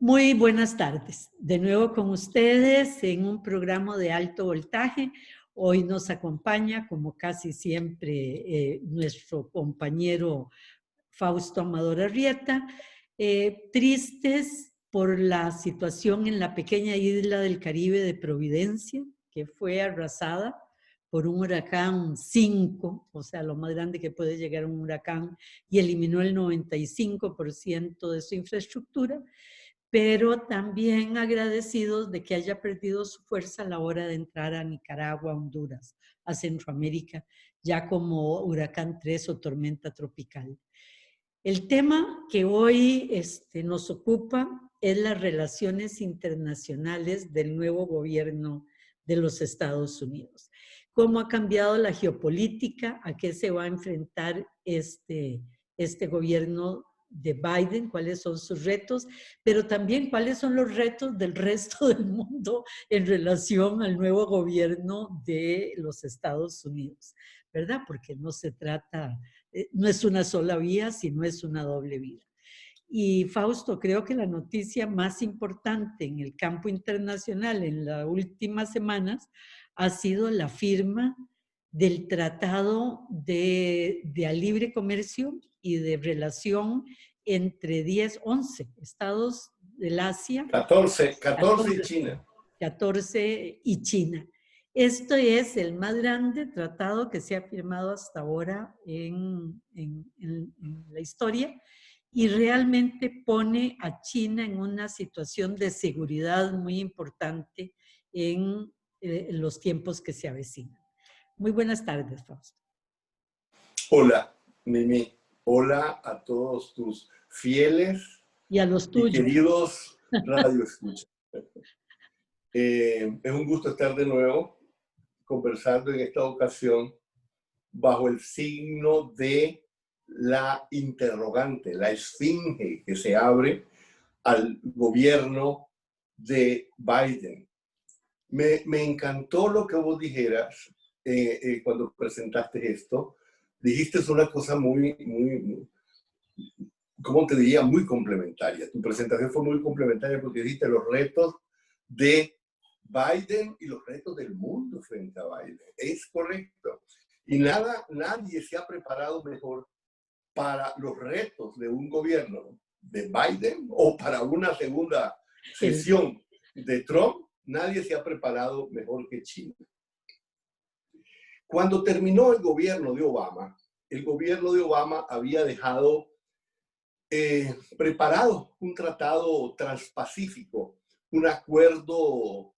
Muy buenas tardes. De nuevo con ustedes en un programa de alto voltaje. Hoy nos acompaña, como casi siempre, nuestro compañero Fausto Amador Arrieta. Tristes por la situación en la pequeña isla del Caribe de Providencia, que fue arrasada por un huracán 5, o sea, lo más grande que puede llegar un huracán, y eliminó el 95% de su infraestructura, pero también agradecidos de que haya perdido su fuerza a la hora de entrar a Nicaragua, Honduras, a Centroamérica, ya como huracán 3 o tormenta tropical. El tema que hoy nos ocupa es las relaciones internacionales del nuevo gobierno de los Estados Unidos. ¿Cómo ha cambiado la geopolítica? ¿A qué se va a enfrentar este gobierno de Biden? ¿Cuáles son sus retos? Pero también cuáles son los retos del resto del mundo en relación al nuevo gobierno de los Estados Unidos, ¿verdad? Porque no se trata, no es una sola vía, sino es una doble vía. Y Fausto, creo que la noticia más importante en el campo internacional en las últimas semanas ha sido la firma del Tratado de Libre Comercio y de Relación entre 11 estados del Asia. 14 y China. 14 y China. Esto es el más grande tratado que se ha firmado hasta ahora en la historia y realmente pone a China en una situación de seguridad muy importante en los tiempos que se avecinan. Muy buenas tardes, Fausto. Hola, Mimi. Hola a todos tus fieles y a los tuyos. Y queridos radioescuchas. Es un gusto estar de nuevo conversando en esta ocasión bajo el signo de la interrogante, la esfinge que se abre al gobierno de Biden. Me encantó lo que vos dijeras cuando presentaste esto. Dijiste una cosa muy, ¿cómo te diría? Muy complementaria. Tu presentación fue muy complementaria porque dijiste los retos de Biden y los retos del mundo frente a Biden. Es correcto. Y nadie se ha preparado mejor para los retos de un gobierno de Biden o para una segunda sesión de Trump. Nadie se ha preparado mejor que China. Cuando terminó el gobierno de Obama había dejado preparado un tratado transpacífico, un acuerdo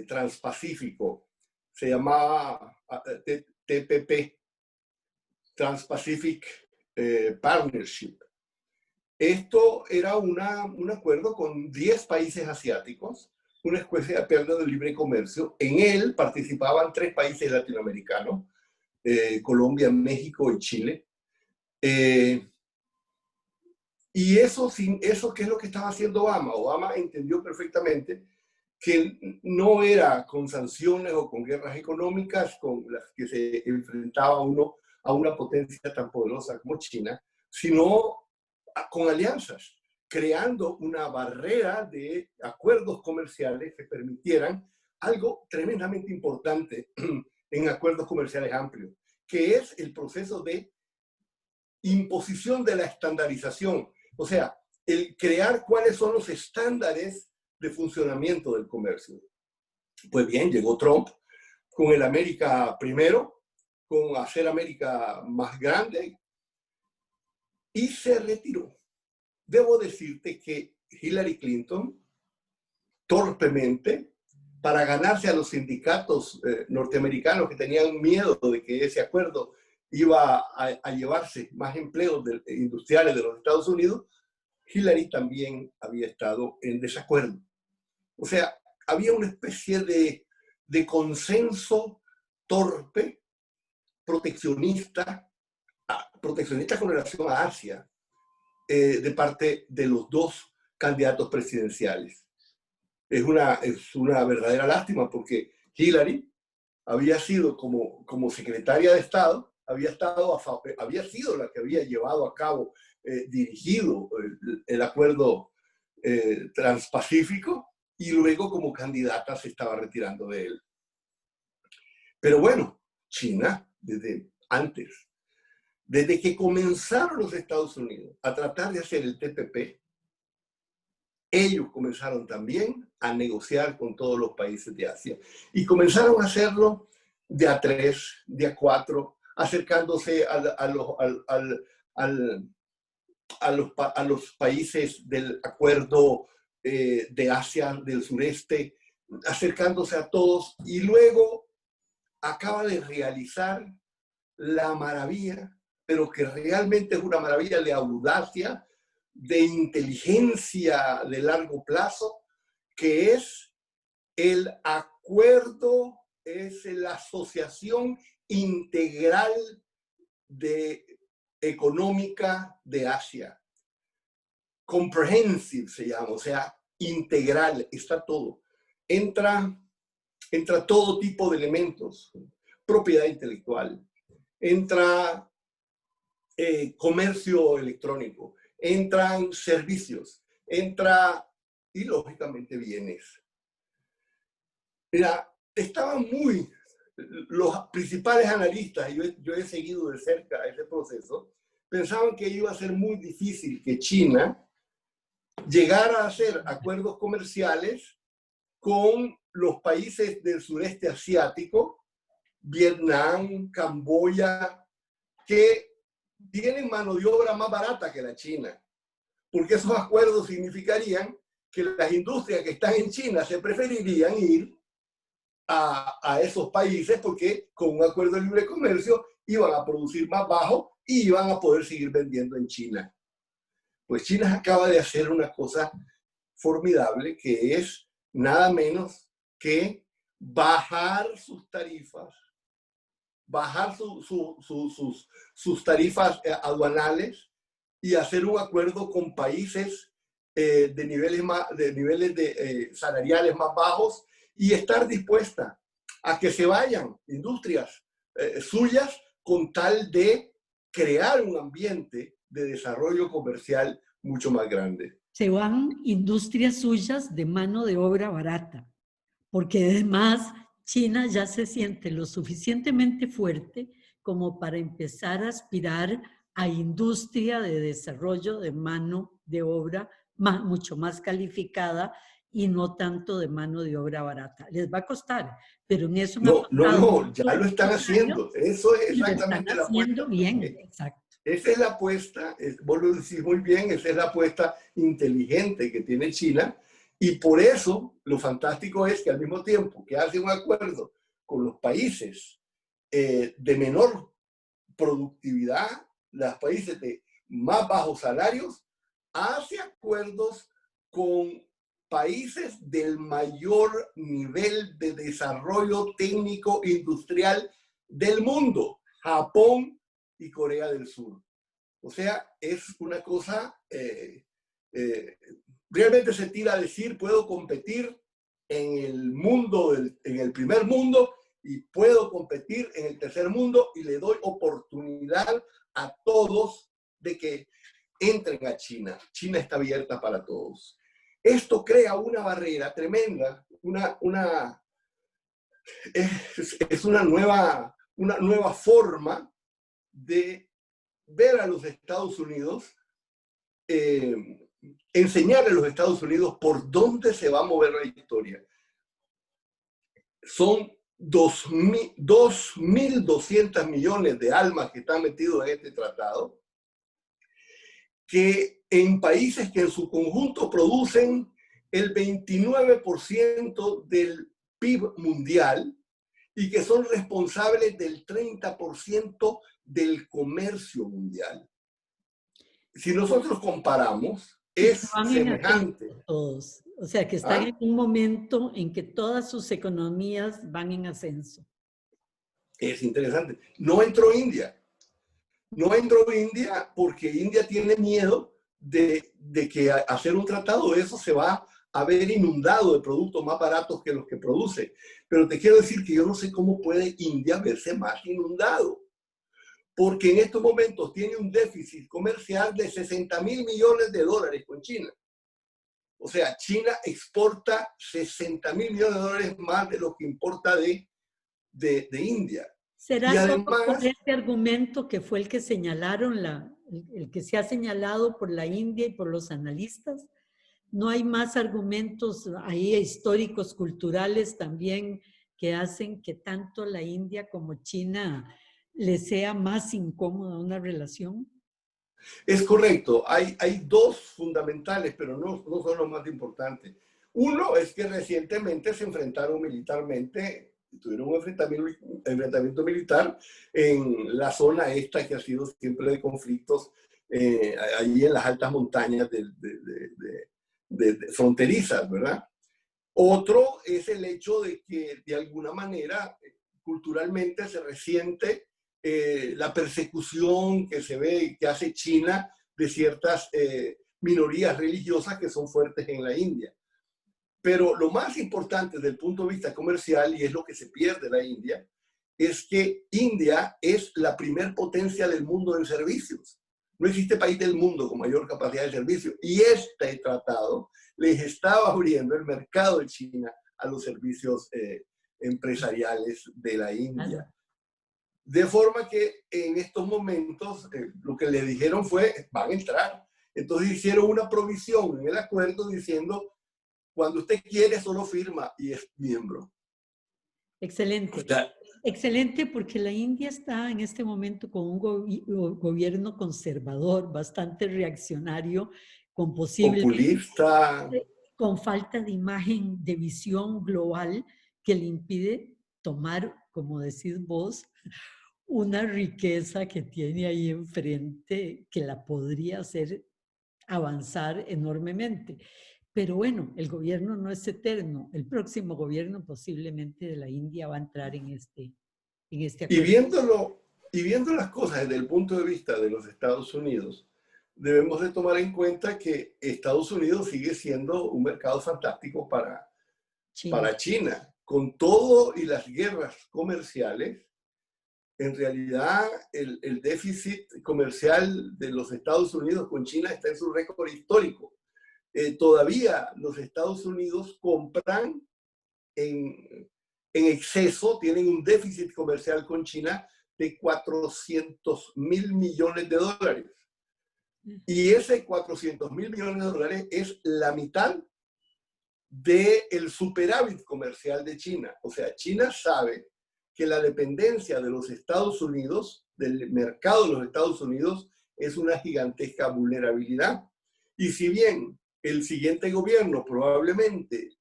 transpacífico. Se llamaba TPP, Trans-Pacific Partnership. Esto era un acuerdo con 10 países asiáticos, una especie de acuerdo de libre comercio. En él participaban 3 países latinoamericanos, Colombia, México y Chile. Y eso, ¿qué es lo que estaba haciendo Obama? Obama entendió perfectamente que no era con sanciones o con guerras económicas con las que se enfrentaba uno a una potencia tan poderosa como China, sino con alianzas, creando una barrera de acuerdos comerciales que permitieran algo tremendamente importante en acuerdos comerciales amplios, que es el proceso de imposición de la estandarización, o sea, el crear cuáles son los estándares de funcionamiento del comercio. Pues bien, llegó Trump con el América primero, con hacer América más grande, y se retiró. Debo decirte que Hillary Clinton, torpemente, para ganarse a los sindicatos norteamericanos que tenían miedo de que ese acuerdo iba a llevarse más empleos industriales de los Estados Unidos, Hillary también había estado en desacuerdo. O sea, había una especie de consenso torpe, proteccionista con relación a Asia, de parte de los 2 candidatos presidenciales. Es una verdadera lástima porque Hillary había sido como secretaria de Estado, había sido la que había llevado a cabo, dirigido el acuerdo transpacífico, y luego como candidata se estaba retirando de él. Pero bueno, China, desde antes, desde que comenzaron los Estados Unidos a tratar de hacer el TPP, ellos comenzaron también a negociar con todos los países de Asia. Y comenzaron a hacerlo de a 3, de a 4, acercándose a los países del acuerdo de Asia del sureste, acercándose a todos, y luego acaba de realizar la maravilla, pero que realmente es una maravilla de audacia, de inteligencia de largo plazo, que es el acuerdo, es la asociación integral económica de Asia. Comprehensive se llama, o sea, integral, está todo. Entra todo tipo de elementos, propiedad intelectual, entra comercio electrónico, entran servicios, y lógicamente bienes. Mira, los principales analistas, yo he seguido de cerca ese proceso, pensaban que iba a ser muy difícil que China llegara a hacer acuerdos comerciales con los países del sureste asiático, Vietnam, Camboya, que tienen mano de obra más barata que la China, porque esos acuerdos significarían que las industrias que están en China se preferirían ir a esos países, porque con un acuerdo de libre comercio iban a producir más bajo y iban a poder seguir vendiendo en China. Pues China acaba de hacer una cosa formidable, que es nada menos que bajar sus tarifas, bajar sus tarifas aduanales y hacer un acuerdo con países de niveles salariales más bajos, y estar dispuesta a que se vayan industrias suyas con tal de crear un ambiente de desarrollo comercial mucho más grande. Se van industrias suyas de mano de obra barata, porque además China ya se siente lo suficientemente fuerte como para empezar a aspirar a industria de desarrollo de mano de obra mucho más calificada y no tanto de mano de obra barata. Les va a costar, pero en eso no, ya lo están haciendo. Eso es exactamente la apuesta. Bien, exacto. Esa es la apuesta, vos lo decís muy bien, esa es la apuesta inteligente que tiene China, y por eso lo fantástico es que al mismo tiempo que hace un acuerdo con los países de menor productividad, los países de más bajos salarios, hace acuerdos con países del mayor nivel de desarrollo técnico industrial del mundo, Japón y Corea del Sur. O sea, es una cosa, realmente se tira a decir, puedo competir en el mundo, en el primer mundo, y puedo competir en el tercer mundo, y le doy oportunidad a todos de que entren a China. China está abierta para todos. Esto crea una barrera tremenda, es una nueva forma de ver a los Estados Unidos, enseñarle a los Estados Unidos por dónde se va a mover la historia. Son 2.200 millones de almas que están metidos en este tratado, que en países que en su conjunto producen el 29% del PIB mundial y que son responsables del 30% del comercio mundial. Si nosotros comparamos, es semejante. Todos. O sea, que están en un momento en que todas sus economías van en ascenso. Es interesante. No entró India. No entró India porque India tiene miedo de que hacer un tratado de eso se va a ver inundado de productos más baratos que los que produce. Pero te quiero decir que yo no sé cómo puede India verse más inundado, porque en estos momentos tiene un déficit comercial de $60.000 millones con China. O sea, China exporta 60.000 millones de dólares más de lo que importa de India. ¿Será Y solo por además, este argumento que fue el que señalaron, el que se ha señalado por la India y por los analistas? ¿No hay más argumentos ahí históricos, culturales también que hacen que tanto la India como China le sea más incómoda una relación? es correcto, hay dos fundamentales, pero no son los más importantes. Uno es que recientemente se enfrentaron militarmente, tuvieron un enfrentamiento militar en la zona esta que ha sido siempre de conflictos, allí en las altas montañas fronterizas, ¿verdad? Otro es el hecho de que de alguna manera culturalmente se resiente la persecución que se ve y que hace China de ciertas minorías religiosas que son fuertes en la India. Pero lo más importante desde el punto de vista comercial, y es lo que se pierde la India, es que India es la primer potencia del mundo en servicios. No existe país del mundo con mayor capacidad de servicio. Y este tratado les estaba abriendo el mercado de China a los servicios empresariales de la India. Claro. De forma que en estos momentos lo que le dijeron fue, van a entrar. Entonces hicieron una provisión en el acuerdo diciendo, cuando usted quiere solo firma y es miembro. Excelente. O sea, Excelente, porque la India está en este momento con un gobierno conservador, bastante reaccionario, con populista. con falta de imagen, de visión global que le impide tomar, como decís vos, una riqueza que tiene ahí enfrente que la podría hacer avanzar enormemente. Pero bueno, el gobierno no es eterno. El próximo gobierno posiblemente de la India va a entrar en este Y acuerdo. viendo las cosas desde el punto de vista de los Estados Unidos, debemos de tomar en cuenta que Estados Unidos sigue siendo un mercado fantástico China. para China. Con todo y las guerras comerciales, en realidad el déficit comercial de los Estados Unidos con China está en su récord histórico. Todavía los Estados Unidos compran en exceso, tienen un déficit comercial con China de 400.000 millones de dólares. Y ese 400.000 millones de dólares es la mitad del superávit comercial de China. O sea, China sabe que la dependencia de los Estados Unidos, del mercado de los Estados Unidos, es una gigantesca vulnerabilidad. Y si bien el siguiente gobierno probablemente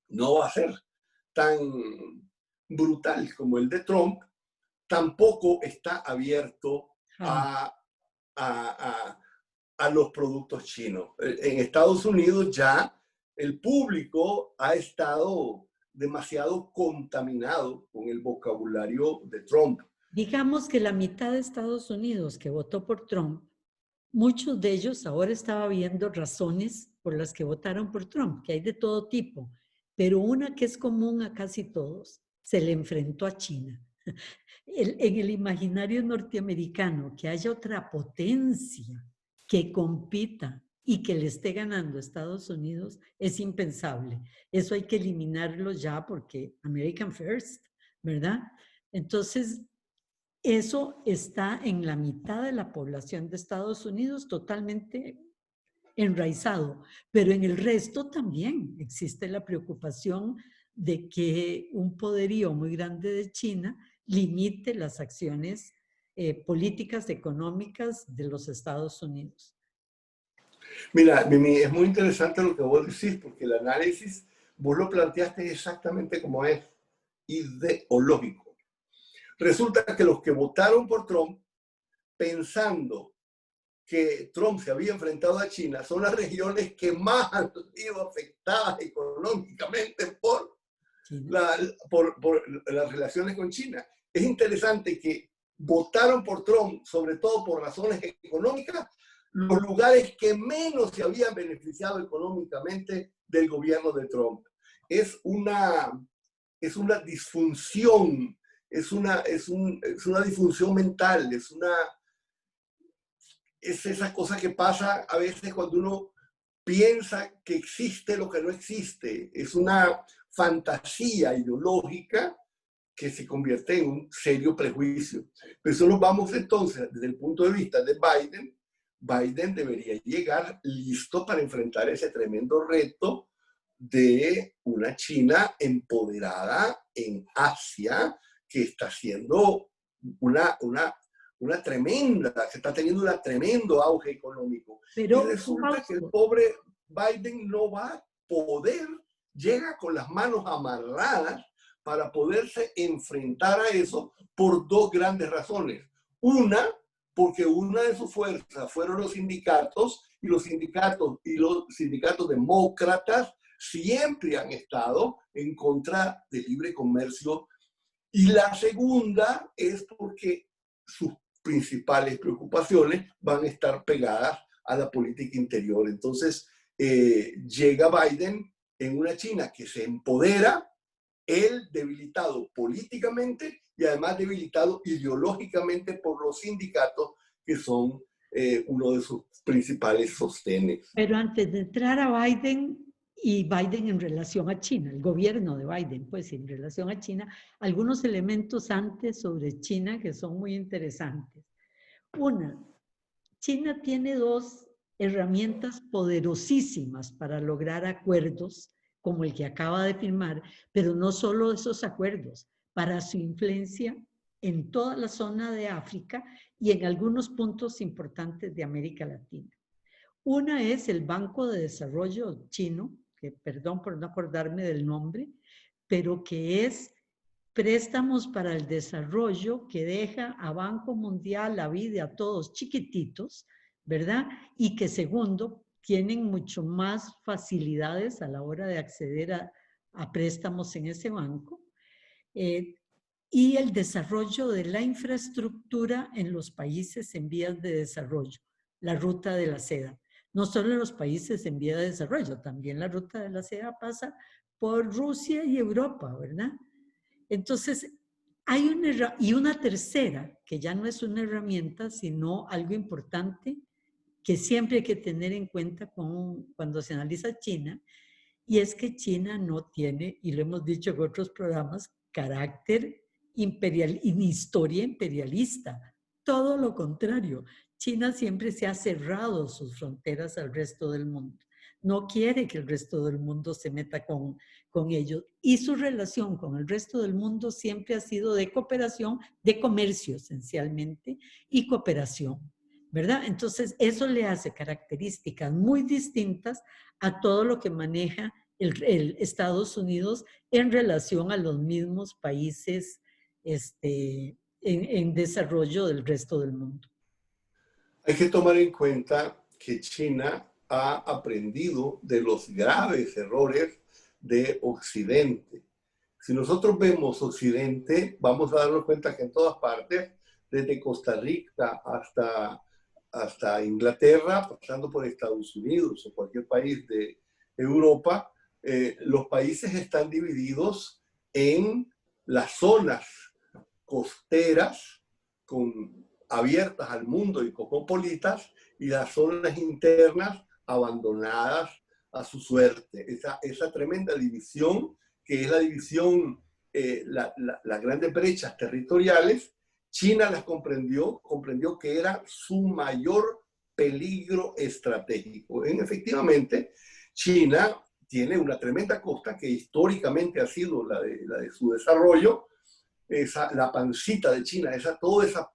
no va a ser tan brutal como el de Trump, tampoco está abierto a los productos chinos. En Estados Unidos ya el público ha estado demasiado contaminado con el vocabulario de Trump. Digamos que la mitad de Estados Unidos que votó por Trump, muchos de ellos ahora estaba viendo razones por las que votaron por Trump, que hay de todo tipo, pero una que es común a casi todos, se le enfrentó a China. En el imaginario norteamericano, que haya otra potencia que compita y que le esté ganando a Estados Unidos es impensable. Eso hay que eliminarlo ya porque American First, ¿verdad? Entonces, eso está en la mitad de la población de Estados Unidos totalmente enraizado, pero en el resto también existe la preocupación de que un poderío muy grande de China limite las acciones políticas, económicas de los Estados Unidos. Mira, Mimi, es muy interesante lo que vos decís, porque el análisis, vos lo planteaste exactamente como es, ideológico. Resulta que los que votaron por Trump, pensando que Trump se había enfrentado a China, son las regiones que más han sido afectadas económicamente por las relaciones con China. Es interesante que votaron por Trump, sobre todo por razones económicas, los lugares que menos se habían beneficiado económicamente del gobierno de Trump. Es una disfunción, es una disfunción mental, es esa cosa que pasa a veces cuando uno piensa que existe lo que no existe. Es una fantasía ideológica que se convierte en un serio prejuicio. Pero eso nos vamos entonces, desde el punto de vista de Biden, Biden debería llegar listo para enfrentar ese tremendo reto de una China empoderada en Asia, que está haciendo una tremenda, que está teniendo un tremendo auge económico. Pero, y resulta que el pobre Biden no va a poder, llega con las manos amarradas para poderse enfrentar a eso por dos grandes razones. Una, porque una de sus fuerzas fueron los sindicatos, y los sindicatos demócratas siempre han estado en contra del libre comercio. Y la segunda es porque sus principales preocupaciones van a estar pegadas a la política interior. Entonces, llega Biden en una China que se empodera, él debilitado políticamente y además debilitado ideológicamente por los sindicatos, que son uno de sus principales sostenes. Pero antes de entrar a Biden y Biden en relación a China, el gobierno de Biden, pues en relación a China, algunos elementos antes sobre China que son muy interesantes. Una, China tiene dos herramientas poderosísimas para lograr acuerdos como el que acaba de firmar, pero no solo esos acuerdos, para su influencia en toda la zona de África y en algunos puntos importantes de América Latina. Una es el Banco de Desarrollo Chino, que perdón por no acordarme del nombre, pero que es préstamos para el desarrollo que deja a Banco Mundial, a BID, a todos chiquititos, ¿verdad? Y que segundo, tienen mucho más facilidades a la hora de acceder a préstamos en ese banco. Y el desarrollo de la infraestructura en los países en vías de desarrollo, la ruta de la seda. No solo en los países en vía de desarrollo, también la ruta de la seda pasa por Rusia y Europa, ¿verdad? Entonces, hay una tercera, que ya no es una herramienta, sino algo importante que siempre hay que tener en cuenta cuando se analiza China, y es que China no tiene, y lo hemos dicho en otros programas, carácter imperial, ni historia imperialista. Todo lo contrario. China siempre se ha cerrado sus fronteras al resto del mundo. No quiere que el resto del mundo se meta con ellos. Y su relación con el resto del mundo siempre ha sido de cooperación, de comercio esencialmente, y cooperación, ¿verdad? Entonces, eso le hace características muy distintas a todo lo que maneja el Estados Unidos en relación a los mismos países en desarrollo del resto del mundo. Hay que tomar en cuenta que China ha aprendido de los graves errores de Occidente. Si nosotros vemos Occidente, vamos a darnos cuenta que en todas partes, desde Costa Rica hasta Inglaterra, pasando por Estados Unidos o cualquier país de Europa, los países están divididos en las zonas costeras abiertas al mundo y cosmopolitas, y las zonas internas abandonadas a su suerte. Esa tremenda división, que es la división, las grandes brechas territoriales, China las comprendió que era su mayor peligro estratégico. Efectivamente, China tiene una tremenda costa que históricamente ha sido la de su desarrollo, la pancita de China, toda esa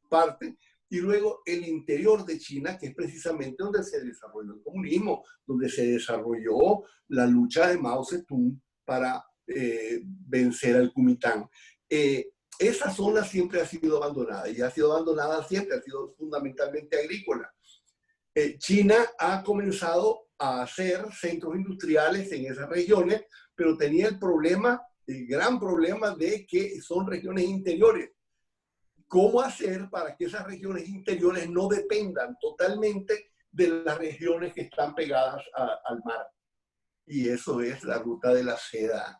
parte, y luego el interior de China, que es precisamente donde se desarrolló el comunismo, donde se desarrolló la lucha de Mao Zedong para vencer al Kuomintang. Esa zona siempre ha sido abandonada, y ha sido abandonada siempre, ha sido fundamentalmente agrícola. China ha comenzado a hacer centros industriales en esas regiones, pero tenía el gran problema de que son regiones interiores. ¿Cómo hacer para que esas regiones interiores no dependan totalmente de las regiones que están pegadas al mar? Y eso es la ruta de la seda.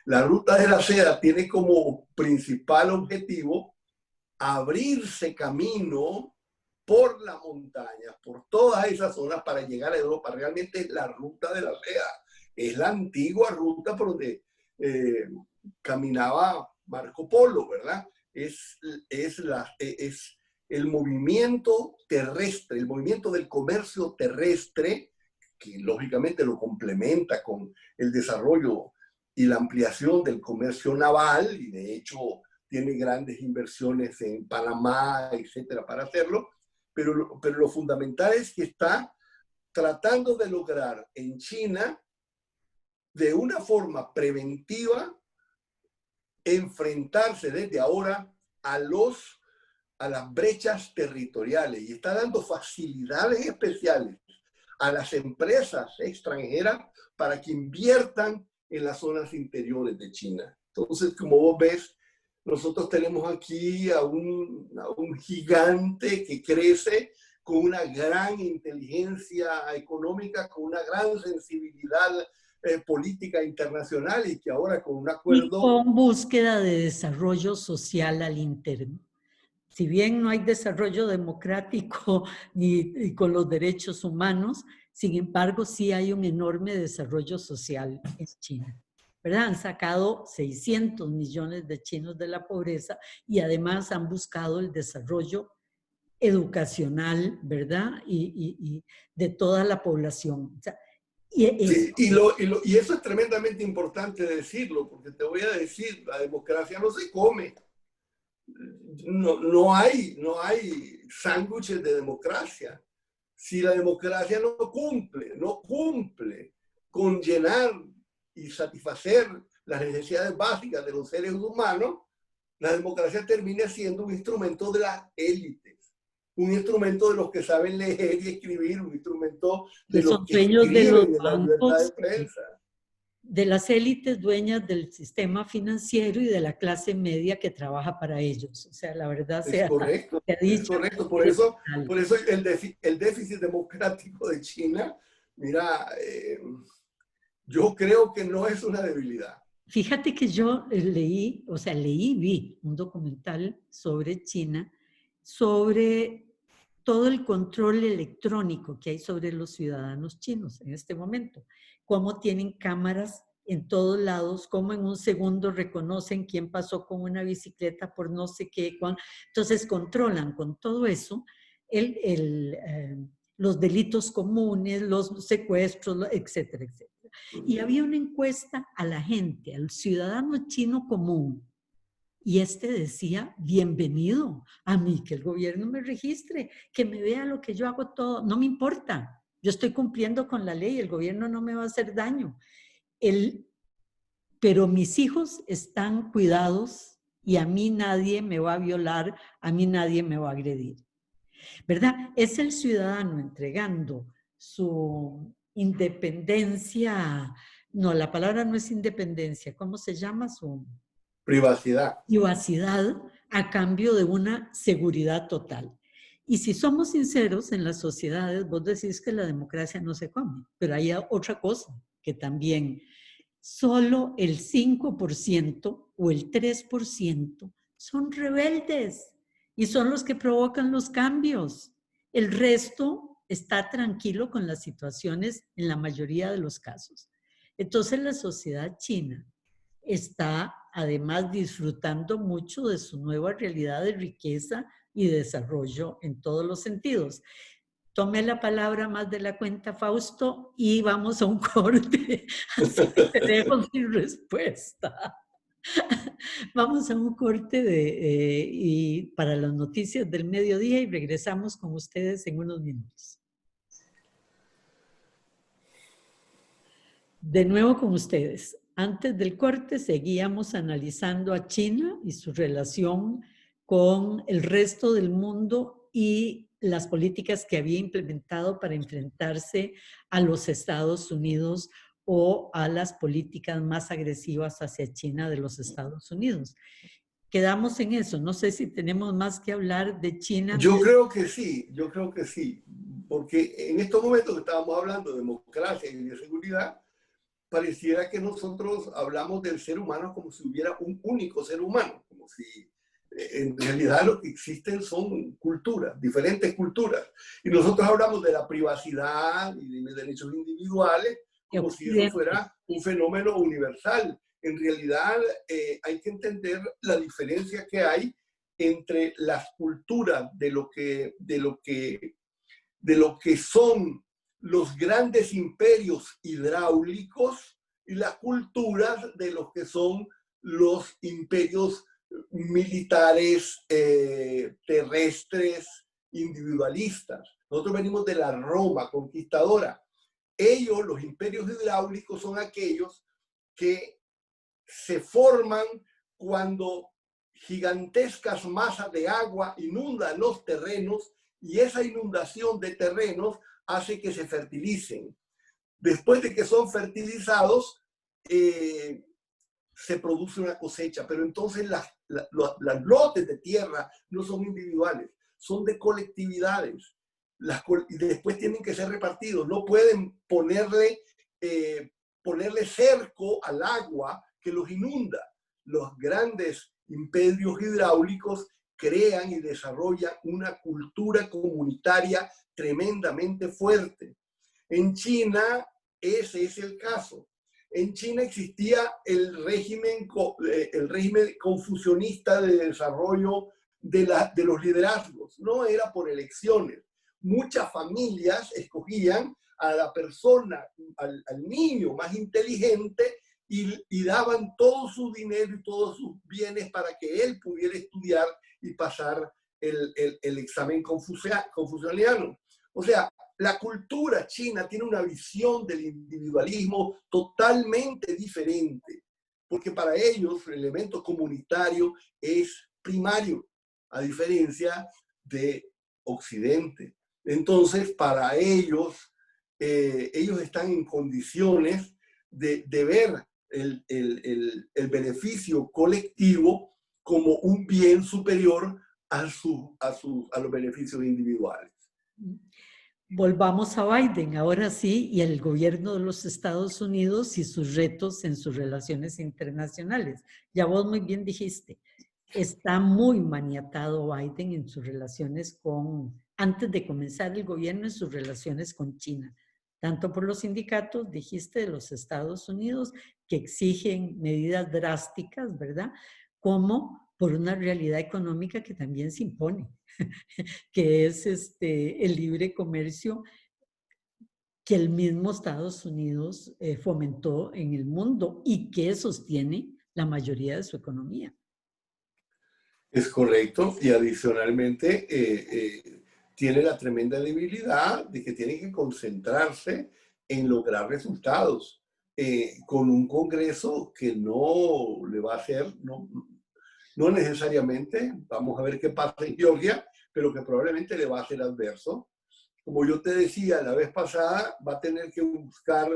La ruta de la seda tiene como principal objetivo abrirse camino por las montañas, por todas esas zonas para llegar a Europa. Realmente es la ruta de la seda. Es la antigua ruta por donde caminaba Marco Polo, ¿verdad? Es el movimiento terrestre, el movimiento del comercio terrestre, que lógicamente lo complementa con el desarrollo y la ampliación del comercio naval, y de hecho tiene grandes inversiones en Panamá, etcétera, para hacerlo, pero lo fundamental es que está tratando de lograr en China, de una forma preventiva, enfrentarse desde ahora a las brechas territoriales, y está dando facilidades especiales a las empresas extranjeras para que inviertan en las zonas interiores de China. Entonces, como vos ves, nosotros tenemos aquí a un gigante que crece con una gran inteligencia económica, con una gran sensibilidad política internacional, y que ahora con un Y acuerdo... con búsqueda de desarrollo social al interno. Si bien no hay desarrollo democrático ni con los derechos humanos, sin embargo, sí hay un enorme desarrollo social en China, ¿verdad? Han sacado 600 millones de chinos de la pobreza y además han buscado el desarrollo educacional, ¿verdad? Y de toda la población. O sea, Sí, y eso es tremendamente importante decirlo, porque te voy a decir, la democracia no se come. No hay sándwiches de democracia. Si la democracia no cumple con llenar y satisfacer las necesidades básicas de los seres humanos, la democracia termina siendo un instrumento de las élites, un instrumento de los que saben leer y escribir, un instrumento de que los son que dueños de los escriben en la libertad de bancos, prensa. de las élites dueñas del sistema financiero y de la clase media que trabaja para ellos. O sea, la verdad Es correcto, se ha es dicho. correcto. Por eso el déficit democrático de China, mira, yo creo que no es una debilidad. Fíjate que yo vi un documental sobre China, sobre todo el control electrónico que hay sobre los ciudadanos chinos en este momento, cómo tienen cámaras en todos lados, cómo en un segundo reconocen quién pasó con una bicicleta por no sé qué, entonces controlan con todo eso los delitos comunes, los secuestros, etcétera, etcétera. Y había una encuesta a la gente, al ciudadano chino común, y este decía, bienvenido a mí, que el gobierno me registre, que me vea lo que yo hago todo, no me importa, yo estoy cumpliendo con la ley, el gobierno no me va a hacer daño. Pero mis hijos están cuidados y a mí nadie me va a violar, a mí nadie me va a agredir. ¿Verdad? Es el ciudadano entregando su independencia, no, la palabra no es independencia, ¿cómo se llama? Su privacidad. Privacidad a cambio de una seguridad total. Y si somos sinceros, en las sociedades, vos decís que la democracia no se come, pero hay otra cosa que también solo el 5% o el 3% son rebeldes y son los que provocan los cambios. El resto está tranquilo con las situaciones en la mayoría de los casos. Entonces la sociedad china está además disfrutando mucho de su nueva realidad de riqueza y desarrollo en todos los sentidos. Tomé la palabra más de la cuenta, Fausto, y vamos a un corte, así que te dejo sin respuesta. Vamos a un corte y para las noticias del mediodía y regresamos con ustedes en unos minutos. De nuevo con ustedes. Antes del corte seguíamos analizando a China y su relación con el resto del mundo y las políticas que había implementado para enfrentarse a los Estados Unidos o a las políticas más agresivas hacia China de los Estados Unidos. Quedamos en eso. No sé si tenemos más que hablar de China. Yo creo que sí, porque en estos momentos que estábamos hablando de democracia y de seguridad, pareciera que nosotros hablamos del ser humano como si hubiera un único ser humano, como si En realidad lo que existen son culturas, diferentes culturas. Y nosotros hablamos de la privacidad y de derechos individuales como si eso fuera un fenómeno universal. En realidad hay que entender la diferencia que hay entre las culturas de lo que son los grandes imperios hidráulicos y las culturas de los que son los imperios militares terrestres individualistas. Nosotros venimos de la Roma conquistadora. Ellos, los imperios hidráulicos, son aquellos que se forman cuando gigantescas masas de agua inundan los terrenos y esa inundación de terrenos hace que se fertilicen. Después de que son fertilizados, se produce una cosecha, pero entonces las lotes de tierra no son individuales, son de colectividades. Y después tienen que ser repartidos. No pueden ponerle cerco al agua que los inunda. Los grandes imperios hidráulicos crean y desarrollan una cultura comunitaria tremendamente fuerte. En China ese es el caso. En China existía el régimen confucionista de desarrollo de los liderazgos. No era por elecciones. Muchas familias escogían a la persona, al niño más inteligente y daban todo su dinero y todos sus bienes para que él pudiera estudiar y pasar el examen confucianiano. O sea, la cultura china tiene una visión del individualismo totalmente diferente, porque para ellos el elemento comunitario es primario, a diferencia de Occidente. Entonces, para ellos, ellos están en condiciones de ver el beneficio colectivo como un bien superior a los beneficios individuales. Volvamos a Biden, ahora sí, y el gobierno de los Estados Unidos y sus retos en sus relaciones internacionales. Ya vos muy bien dijiste, está muy maniatado Biden en sus relaciones antes de comenzar el gobierno, en sus relaciones con China, tanto por los sindicatos, dijiste, de los Estados Unidos, que exigen medidas drásticas, ¿verdad? Como por una realidad económica que también se impone, que es el libre comercio que el mismo Estados Unidos fomentó en el mundo y que sostiene la mayoría de su economía. Es correcto, y adicionalmente tiene la tremenda debilidad de que tiene que concentrarse en lograr resultados con un Congreso que no le va a hacer, no necesariamente, vamos a ver qué pasa en Georgia, pero que probablemente le va a ser adverso. Como yo te decía la vez pasada, va a tener que buscar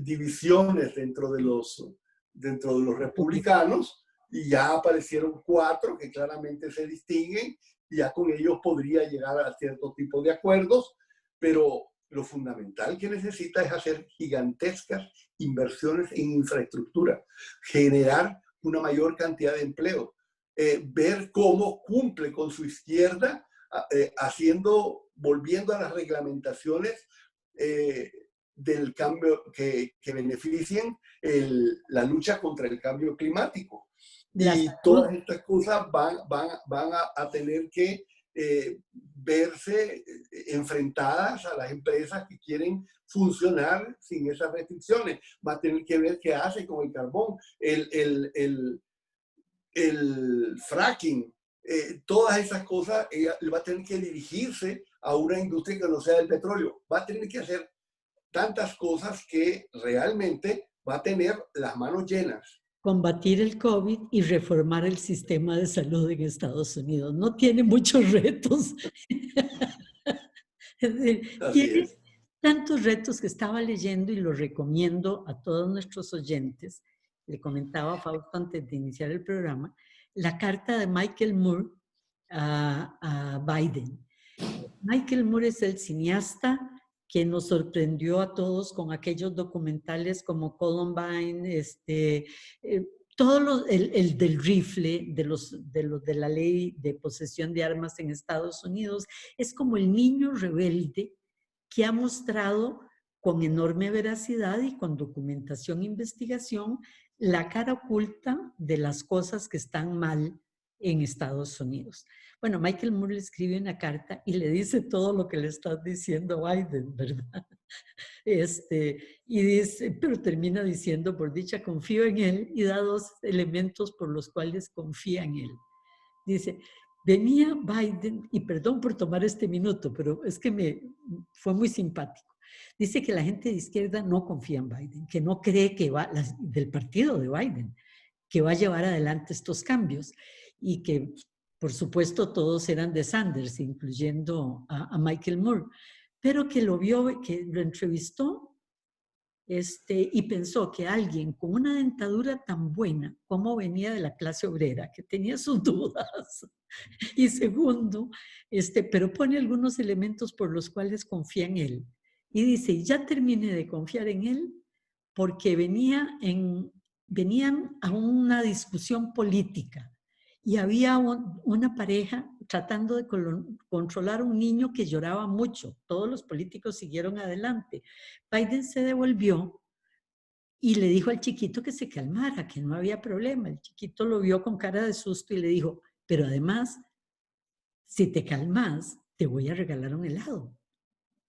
divisiones dentro de los republicanos, y ya aparecieron 4 que claramente se distinguen, y ya con ellos podría llegar a cierto tipo de acuerdos, pero lo fundamental que necesita es hacer gigantescas inversiones en infraestructura, generar una mayor cantidad de empleo, ver cómo cumple con su izquierda, volviendo a las reglamentaciones del cambio que beneficien la lucha contra el cambio climático. Y todas estas cosas van a tener que verse enfrentadas a las empresas que quieren funcionar sin esas restricciones. Va a tener que ver qué hace con el carbón, el fracking, todas esas cosas. Ella va a tener que dirigirse a una industria que no sea del petróleo. Va a tener que hacer tantas cosas que realmente va a tener las manos llenas. Combatir el COVID y reformar el sistema de salud en Estados Unidos. No tiene muchos retos. Es decir, tiene tantos retos que estaba leyendo y los recomiendo a todos nuestros oyentes. Le comentaba a Fausto antes de iniciar el programa, la carta de Michael Moore a Biden. Michael Moore es el cineasta que nos sorprendió a todos con aquellos documentales como Columbine, el del rifle, de la ley de posesión de armas en Estados Unidos, es como el niño rebelde que ha mostrado con enorme veracidad y con documentación e investigación la cara oculta de las cosas que están mal en Estados Unidos. Bueno, Michael Moore le escribe una carta y le dice todo lo que le está diciendo Biden, ¿verdad? Y dice, pero termina diciendo, por dicha confío en él, y da dos elementos por los cuales confía en él. Dice, venía Biden, y perdón por tomar este minuto, pero es que fue muy simpático. Dice que la gente de izquierda no confía en Biden, que no cree que va, del partido de Biden, que va a llevar adelante estos cambios, y que por supuesto todos eran de Sanders, incluyendo a Michael Moore, pero que lo vio, que lo entrevistó, y pensó que alguien con una dentadura tan buena como venía de la clase obrera, que tenía sus dudas, y segundo, pero pone algunos elementos por los cuales confía en él. Y dice, ya terminé de confiar en él porque venían a una discusión política y había una pareja tratando de controlar a un niño que lloraba mucho. Todos los políticos siguieron adelante. Biden se devolvió y le dijo al chiquito que se calmara, que no había problema. El chiquito lo vio con cara de susto y le dijo, pero además, si te calmas, te voy a regalar un helado.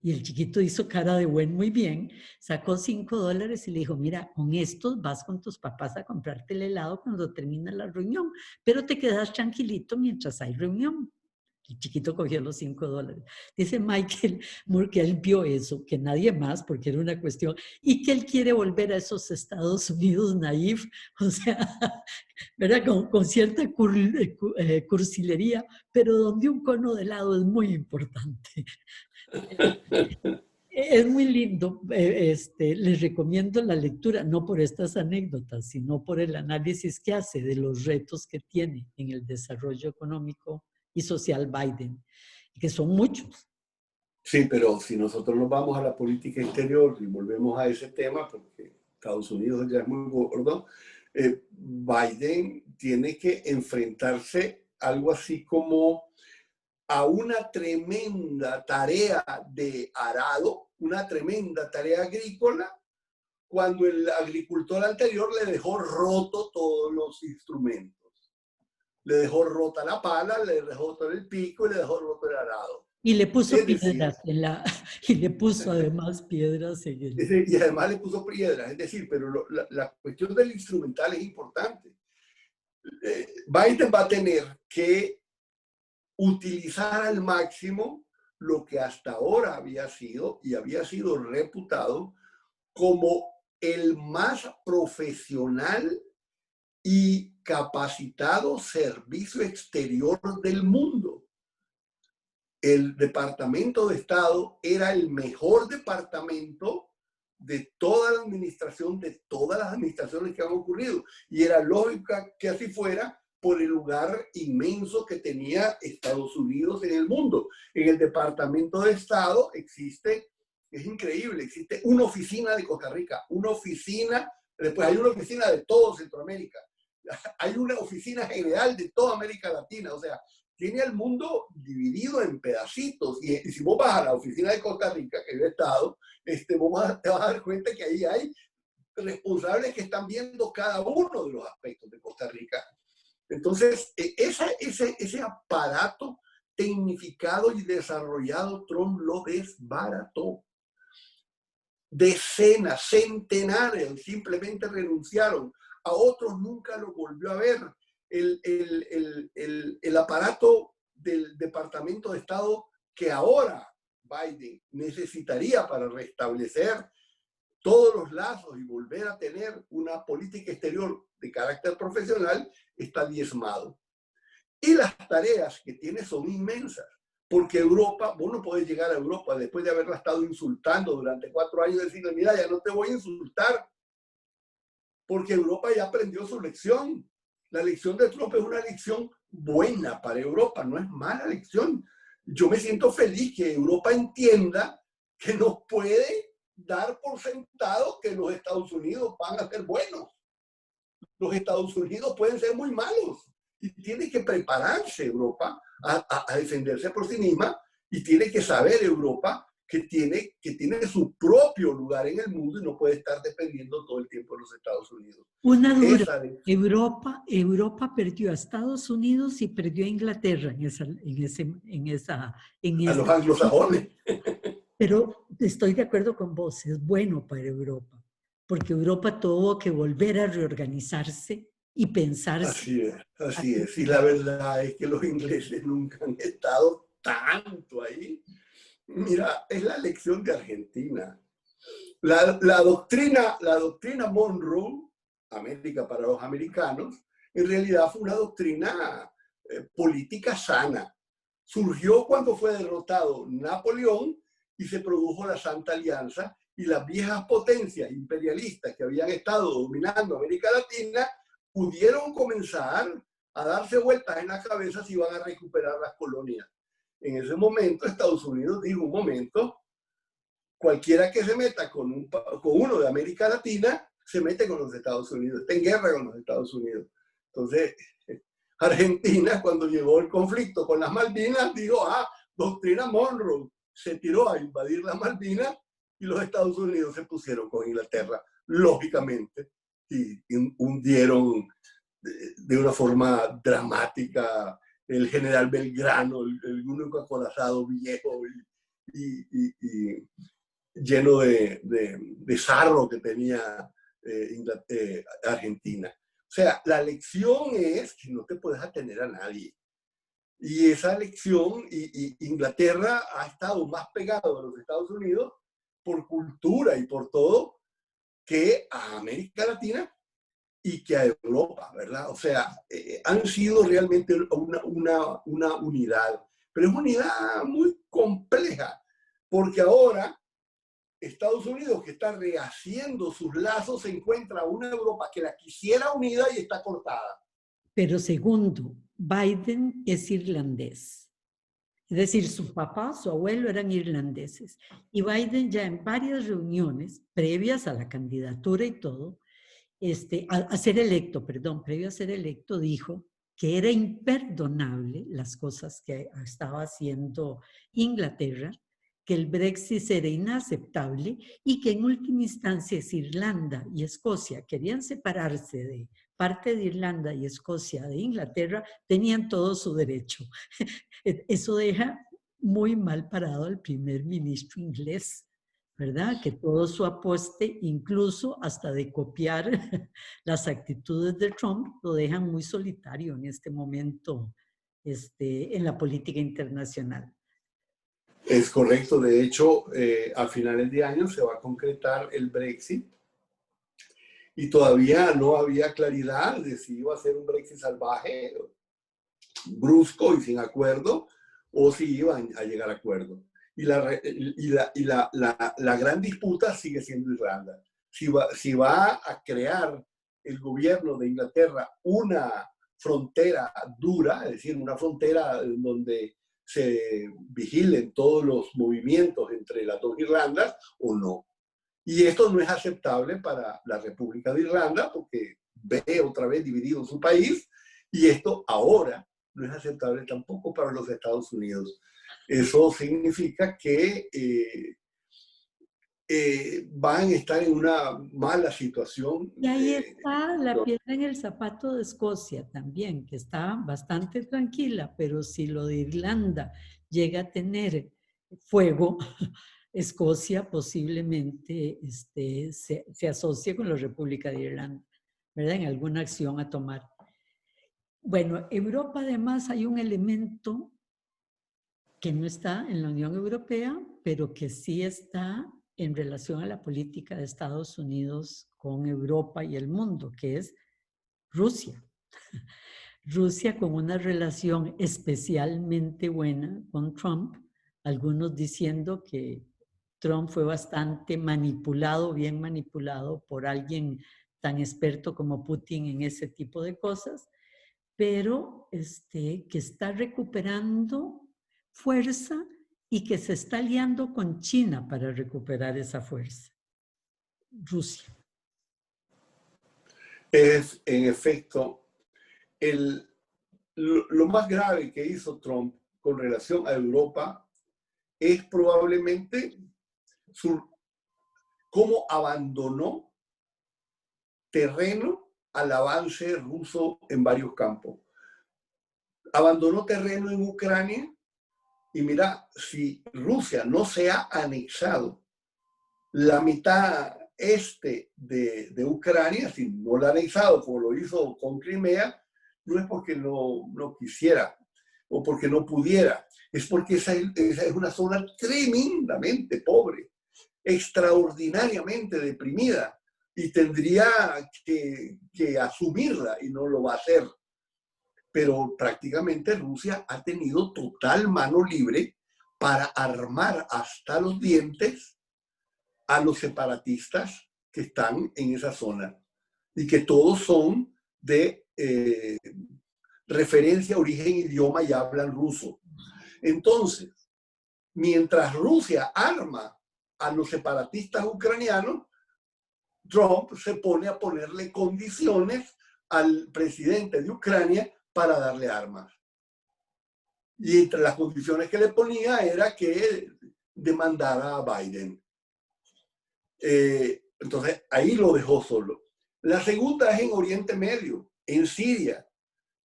Y el chiquito hizo cara de muy bien, sacó $5 y le dijo, mira, con estos vas con tus papás a comprarte el helado cuando termine la reunión, pero te quedas tranquilito mientras hay reunión. El chiquito cogió los $5. Dice Michael Moore que él vio eso, que nadie más, porque era una cuestión, y que él quiere volver a esos Estados Unidos naif, o sea, ¿verdad? Con cierta cursilería, pero donde un cono de helado es muy importante. Es muy lindo, les recomiendo la lectura, no por estas anécdotas, sino por el análisis que hace de los retos que tiene en el desarrollo económico y social Biden, que son muchos. Sí, pero si nosotros nos vamos a la política exterior y volvemos a ese tema, porque Estados Unidos ya es muy gordo, Biden tiene que enfrentarse algo así como a una tremenda tarea de arado, una tremenda tarea agrícola, cuando el agricultor anterior le dejó roto todos los instrumentos. Le dejó rota la pala, le dejó roto el pico y le dejó roto el arado. Y le puso Es decir, piedras y le puso además piedras en el... Y además le puso piedras. Es decir, pero la cuestión del instrumental es importante. Biden va a tener que utilizar al máximo lo que hasta ahora había sido y había sido reputado como el más profesional y capacitado servicio exterior del mundo. El Departamento de Estado era el mejor departamento de toda la administración, de todas las administraciones que han ocurrido. Y era lógico que así fuera por el lugar inmenso que tenía Estados Unidos en el mundo. En el Departamento de Estado existe, es increíble, existe una oficina de Costa Rica, una oficina, después hay una oficina de todo Centroamérica, hay una oficina general de toda América Latina, o sea, tiene el mundo dividido en pedacitos. Y si vos vas a la oficina de Costa Rica, que yo he estado, te vas a dar cuenta que ahí hay responsables que están viendo cada uno de los aspectos de Costa Rica. Entonces, ese aparato tecnificado y desarrollado, Trump lo desbarató. Decenas, centenares simplemente renunciaron. A otros nunca lo volvió a ver. El aparato del Departamento de Estado que ahora Biden necesitaría para restablecer todos los lazos y volver a tener una política exterior de carácter profesional está diezmado. Y las tareas que tiene son inmensas, porque Europa, vos no podés llegar a Europa después de haberla estado insultando durante 4 años y decirle, mira, ya no te voy a insultar, porque Europa ya aprendió su lección. La lección de Trump es una lección buena para Europa, no es mala lección. Yo me siento feliz que Europa entienda que no puede dar por sentado que los Estados Unidos van a ser buenos. los Estados Unidos pueden ser muy malos. Y tiene que prepararse Europa a defenderse por sí misma, y tiene que saber Europa que tiene su propio lugar en el mundo y no puede estar dependiendo todo el tiempo de los Estados Unidos. Una dura. Europa perdió a Estados Unidos y perdió a Inglaterra a los anglosajones. Pero estoy de acuerdo con vos, es bueno para Europa, porque Europa tuvo que volver a reorganizarse y pensarse. Así es. Y la verdad es que los ingleses nunca han estado tanto ahí. Mira, es la lección de Argentina. La doctrina Monroe, América para los americanos, en realidad fue una doctrina política sana. Surgió cuando fue derrotado Napoleón y se produjo la Santa Alianza, y las viejas potencias imperialistas que habían estado dominando América Latina pudieron comenzar a darse vueltas en la cabeza si iban a recuperar las colonias. En ese momento Estados Unidos dijo, un momento, cualquiera que se meta con uno de América Latina se mete con los Estados Unidos, está en guerra con los Estados Unidos. Entonces, Argentina, cuando llegó el conflicto con las Malvinas, dijo, doctrina Monroe, se tiró a invadir las Malvinas, y los Estados Unidos se pusieron con Inglaterra, lógicamente, y hundieron de una forma dramática el general Belgrano, el único acorazado viejo y lleno de sarro que tenía Argentina. O sea, la lección es que no te puedes atener a nadie. Y esa lección, Inglaterra ha estado más pegado a los Estados Unidos por cultura y por todo que a América Latina y que a Europa, ¿verdad? O sea, han sido realmente una unidad, pero es una unidad muy compleja, porque ahora Estados Unidos, que está rehaciendo sus lazos, se encuentra una Europa que la quisiera unida y está cortada. Pero segundo, Biden es irlandés. Es decir, su papá, su abuelo eran irlandeses. Y Biden ya en varias reuniones previas a la candidatura y todo, a ser electo, previo a ser electo, dijo que era imperdonable las cosas que estaba haciendo Inglaterra, que el Brexit era inaceptable y que en última instancia si Irlanda y Escocia querían separarse de parte de Irlanda y Escocia de Inglaterra, tenían todo su derecho. Eso deja muy mal parado al primer ministro inglés, ¿verdad? Que todo su aposte, incluso hasta de copiar las actitudes de Trump, lo dejan muy solitario en este momento en la política internacional. Es correcto. De hecho, a finales de año se va a concretar el Brexit y todavía no había claridad de si iba a ser un Brexit salvaje, brusco y sin acuerdo, o si iban a llegar a acuerdo. Y la gran disputa sigue siendo Irlanda. Si va a crear el gobierno de Inglaterra una frontera dura, es decir, una frontera donde se vigilen todos los movimientos entre las dos Irlandas o no. Y esto no es aceptable para la República de Irlanda porque ve otra vez dividido su país, y esto ahora no es aceptable tampoco para los Estados Unidos. Eso significa que van a estar en una mala situación. Y ahí está la piedra en el zapato de Escocia también, que está bastante tranquila, pero si lo de Irlanda llega a tener fuego, Escocia posiblemente se asocie con la República de Irlanda, ¿verdad? En alguna acción a tomar. Bueno, Europa además hay un elemento que no está en la Unión Europea, pero que sí está en relación a la política de Estados Unidos con Europa y el mundo, que es Rusia. Rusia con una relación especialmente buena con Trump, algunos diciendo que Trump fue bastante manipulado, bien manipulado por alguien tan experto como Putin en ese tipo de cosas, pero que está recuperando fuerza y que se está aliando con China para recuperar esa fuerza. Rusia. Es, en efecto, lo más grave que hizo Trump con relación a Europa es probablemente cómo abandonó terreno al avance ruso en varios campos. Abandonó terreno en Ucrania y mira, si Rusia no se ha anexado la mitad este de Ucrania, si no la ha anexado como lo hizo con Crimea, no es porque no quisiera o porque no pudiera, es porque esa es una zona tremendamente pobre, extraordinariamente deprimida y tendría que asumirla y no lo va a hacer. Pero prácticamente Rusia ha tenido total mano libre para armar hasta los dientes a los separatistas que están en esa zona y que todos son de referencia, origen, idioma y hablan ruso. Entonces, mientras Rusia arma a los separatistas ucranianos, Trump se pone a ponerle condiciones al presidente de Ucrania para darle armas. Y entre las condiciones que le ponía era que demandara a Biden. Entonces, ahí lo dejó solo. La segunda es en Oriente Medio, en Siria.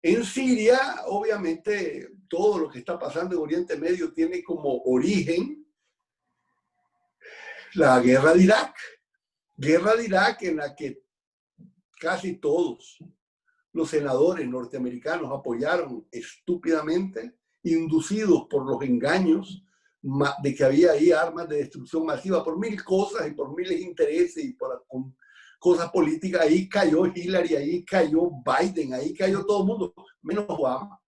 En Siria, obviamente, todo lo que está pasando en Oriente Medio tiene como origen la guerra de Irak. Guerra de Irak en la que casi todos los senadores norteamericanos apoyaron estúpidamente, inducidos por los engaños de que había ahí armas de destrucción masiva por mil cosas y por miles de intereses y por cosas políticas. Ahí cayó Hillary, ahí cayó Biden, ahí cayó todo el mundo, menos Obama,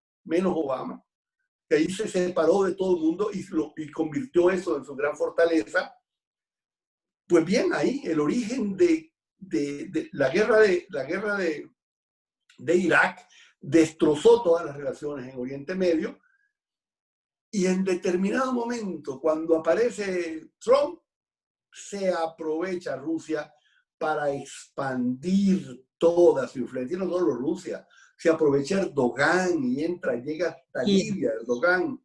que ahí se separó de todo el mundo y convirtió eso en su gran fortaleza. Pues bien, ahí el origen de la guerra de Irak destrozó todas las relaciones en Oriente Medio. Y en determinado momento, cuando aparece Trump, se aprovecha Rusia para expandir toda su influencia. Y no solo Rusia, se aprovecha Erdogan y llega hasta Libia, Erdogan.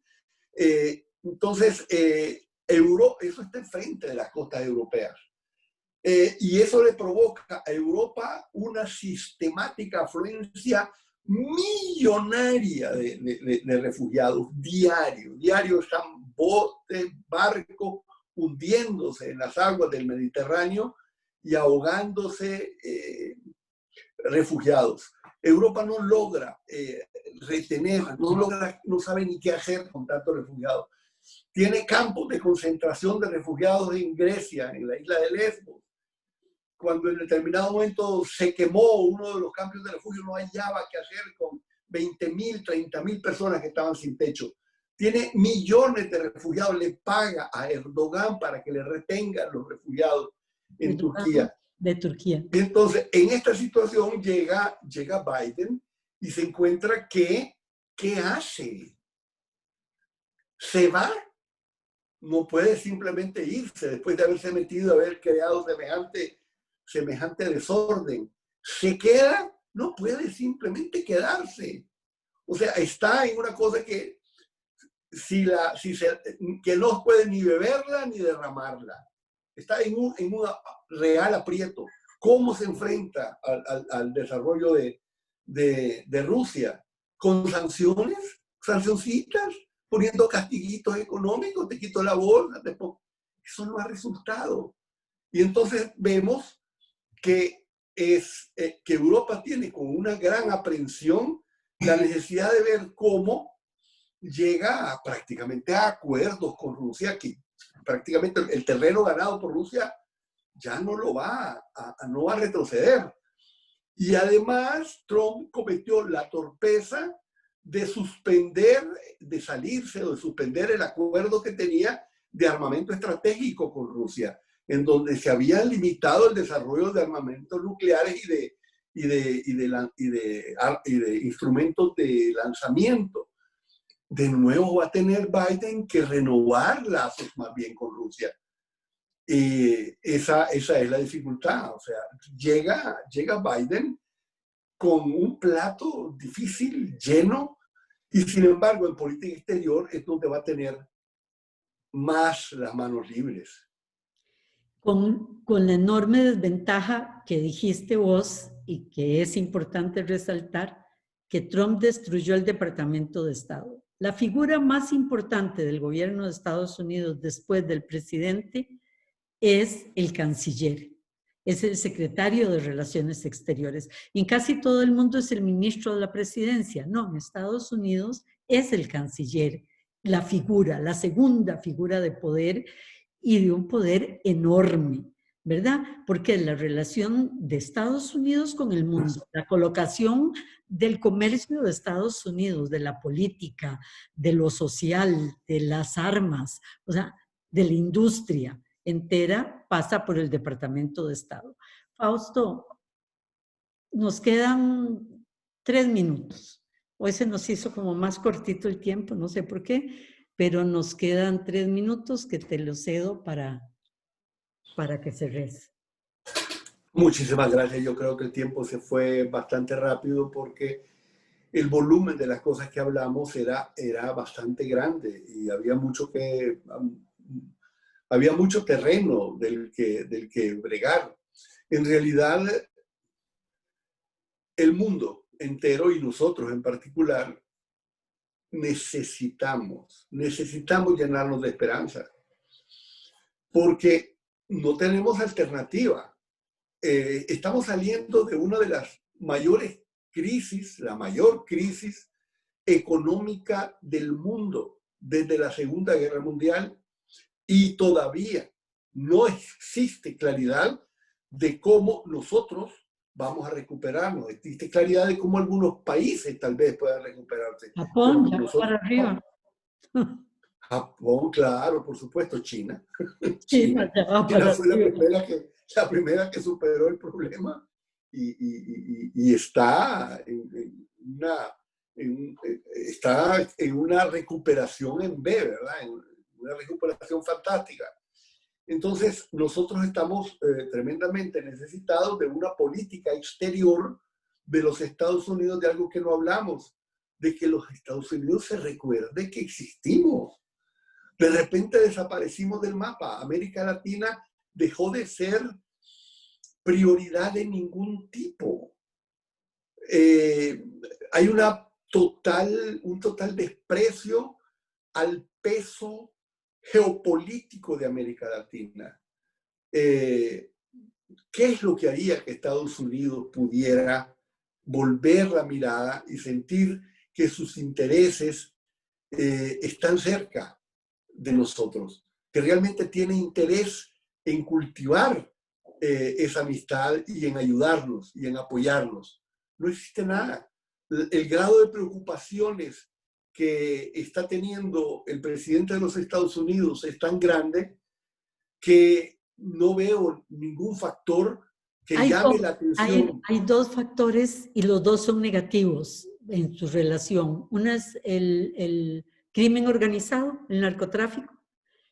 Entonces, eso está enfrente de las costas europeas. Y eso le provoca a Europa una sistemática afluencia millonaria de refugiados diario están botes, barcos hundiéndose en las aguas del Mediterráneo y ahogándose refugiados. Europa no logra retener, no sabe ni qué hacer con tantos refugiados. Tiene campos de concentración de refugiados en Grecia, en la isla de Lesbos. Cuando en determinado momento se quemó uno de los campos de refugio, no hallaba qué hacer con 20.000, 30.000 personas que estaban sin techo. Tiene millones de refugiados, le paga a Erdogan para que le retengan los refugiados en Turquía. De Turquía. Y entonces, en esta situación llega Biden y se encuentra que, ¿qué hace? ¿Se va? No puede simplemente irse después de haberse metido, haber creado semejante desorden. ¿Se queda? No puede simplemente quedarse. O sea, está en una cosa que que no puede ni beberla ni derramarla. Está en un real aprieto. ¿Cómo se enfrenta al desarrollo de Rusia? ¿Con sanciones? ¿Sancioncitas? ¿Poniendo castiguitos económicos? ¿Te quito la bolsa? Eso no ha resultado. Y entonces vemos que Europa tiene con una gran aprensión la necesidad de ver cómo llega prácticamente a acuerdos con Rusia, que prácticamente el terreno ganado por Rusia ya no va a retroceder. Y además Trump cometió la torpeza de salirse o de suspender el acuerdo que tenía de armamento estratégico con Rusia, en donde se había limitado el desarrollo de armamentos nucleares y de instrumentos de lanzamiento. De nuevo va a tener Biden que renovar lazos más bien con Rusia. Esa es la dificultad. O sea, llega Biden con un plato difícil, lleno, y sin embargo en política exterior es donde va a tener más las manos libres. Con la enorme desventaja que dijiste vos y que es importante resaltar, que Trump destruyó el Departamento de Estado. La figura más importante del gobierno de Estados Unidos después del presidente es el canciller, es el secretario de Relaciones Exteriores. Y en casi todo el mundo es el ministro de la presidencia. No, en Estados Unidos es el canciller, la figura, la segunda figura de poder y de un poder enorme, ¿verdad? Porque es la relación de Estados Unidos con el mundo, la colocación del comercio de Estados Unidos, de la política, de lo social, de las armas, o sea, de la industria entera pasa por el Departamento de Estado. Fausto, nos quedan 3 minutos. Hoy se nos hizo como más cortito el tiempo, no sé por qué, pero nos quedan 3 minutos que te los cedo para que cerres. Muchísimas gracias. Yo creo que el tiempo se fue bastante rápido porque el volumen de las cosas que hablamos era bastante grande y había mucho terreno del que bregar. En realidad, el mundo entero y nosotros en particular necesitamos llenarnos de esperanza porque no tenemos alternativa. Estamos saliendo de una de las mayores crisis, la mayor crisis económica del mundo desde la Segunda Guerra Mundial y todavía no existe claridad de cómo nosotros vamos a recuperarnos. Existe claridad de cómo algunos países tal vez puedan recuperarse. Japón, ya nosotros, para arriba. Japón, claro, por supuesto, China. China fue la primera que superó el problema y está está en una recuperación en B, ¿verdad? En una recuperación fantástica. Entonces, nosotros estamos tremendamente necesitados de una política exterior de los Estados Unidos, de algo que no hablamos, de que los Estados Unidos se recuerde que existimos. De repente desaparecimos del mapa. América Latina dejó de ser prioridad de ningún tipo. Hay un total desprecio al peso geopolítico de América Latina. ¿Qué es lo que haría que Estados Unidos pudiera volver la mirada y sentir que sus intereses están cerca de nosotros, que realmente tiene interés en cultivar esa amistad y en ayudarnos y en apoyarnos? No existe nada. El grado de preocupaciones que está teniendo el presidente de los Estados Unidos es tan grande que no veo ningún factor que llame la atención. Hay 2 factores y los 2 son negativos en su relación. Una es el crimen organizado, el narcotráfico,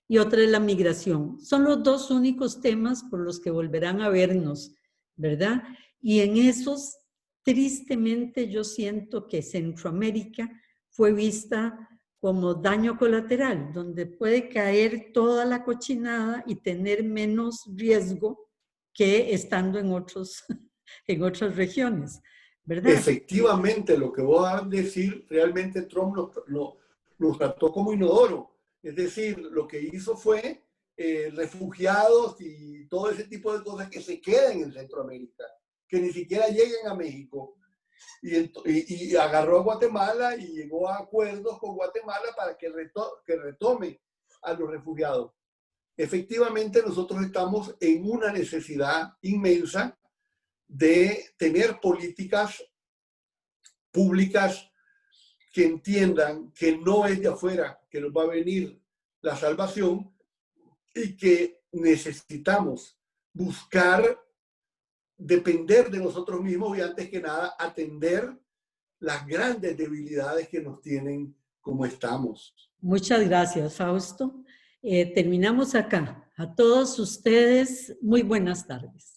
y otra es la migración. Son los 2 únicos temas por los que volverán a vernos, ¿verdad? Y en esos, tristemente, yo siento que Centroamérica fue vista como daño colateral, donde puede caer toda la cochinada y tener menos riesgo que estando en otras regiones, ¿verdad? Efectivamente, lo que vos vas a decir, realmente Trump nos trató como inodoro. Es decir, lo que hizo fue refugiados y todo ese tipo de cosas que se queden en Centroamérica, que ni siquiera lleguen a México. Y agarró a Guatemala y llegó a acuerdos con Guatemala para que retome a los refugiados. Efectivamente, nosotros estamos en una necesidad inmensa de tener políticas públicas que entiendan que no es de afuera que nos va a venir la salvación y que necesitamos buscar depender de nosotros mismos y antes que nada atender las grandes debilidades que nos tienen como estamos. Muchas gracias, Fausto. Terminamos acá. A todos ustedes, muy buenas tardes.